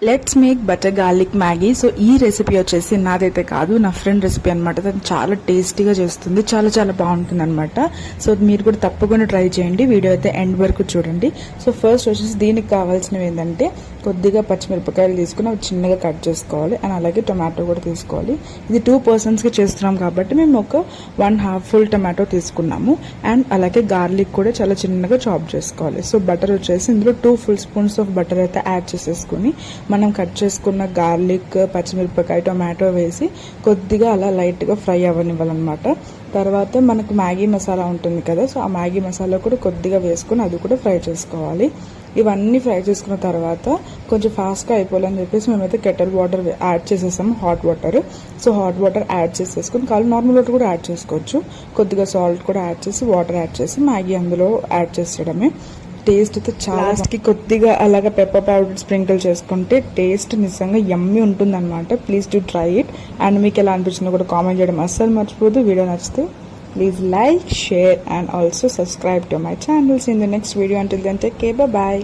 Let's make butter garlic Maggi. So ఈ recipe వచ్చేసి నాదైతే కాదు, నా ఫ్రెండ్ రెసిపీ అనమాట. తను చాలా టేస్టీగా చేస్తుంది, చాలా చాలా బాగుంటుంది అనమాట. సో మీరు కూడా తప్పకుండా ట్రై చేయండి. వీడియో అయితే ఎండ్ వరకు చూడండి. సో ఫస్ట్ వచ్చేసి దీనికి కావాల్సినవి ఏంటంటే కొద్దిగా పచ్చిమిరపకాయలు తీసుకుని అవి చిన్నగా కట్ చేసుకోవాలి. అండ్ అలాగే టొమాటో కూడా తీసుకోవాలి. ఇది 2 personsకి చేస్తున్నాం కాబట్టి మేము ఒక 1/2 ఫుల్ టొమాటో తీసుకున్నాము. అండ్ అలాగే గార్లిక్ కూడా చాలా చిన్నగా చాప్ చేసుకోవాలి. సో బటర్ వచ్చేసి ఇందులో 2 full spoons ఆఫ్ బటర్ అయితే యాడ్ చేసేసుకుని మనం కట్ చేసుకున్న గార్లిక్, పచ్చిమిరపకాయ, టొమాటో వేసి కొద్దిగా అలా లైట్గా ఫ్రై అవ్వనివ్వాలన్నమాట. తర్వాత మనకు మ్యాగీ మసాలా ఉంటుంది కదా, సో ఆ మ్యాగీ మసాలా కూడా కొద్దిగా వేసుకుని అది కూడా ఫ్రై చేసుకోవాలి. ఇవన్నీ ఫ్రై చేసుకున్న తర్వాత కొంచెం ఫాస్ట్గా అయిపోవాలని చెప్పేసి మేమైతే కెటల్ వాటర్ యాడ్ చేసేసాము, hot water. So hot water add చేసేసుకుని కావాలి నార్మల్ వాటర్ కూడా యాడ్ చేసుకోవచ్చు. కొద్దిగా సాల్ట్ కూడా యాడ్ చేసి వాటర్ యాడ్ చేసి మ్యాగీ అందులో యాడ్ చేసేయడమే. టేస్ట్ అయితే చాలా కొద్దిగా అలాగా పెప్పర్ పౌడర్ స్ప్రింకిల్ చేసుకుంటే టేస్ట్ నిజంగా యమ్మీ ఉంటుంది అనమాట. Please do try it. And మీకు ఎలా అనిపించిందో కూడా కామెంట్ చేయడం అస్సలు మర్చిపోదు. వీడియో నచ్చితే please like, share and also subscribe to my channels in the next video. Until then, take care, bye bye.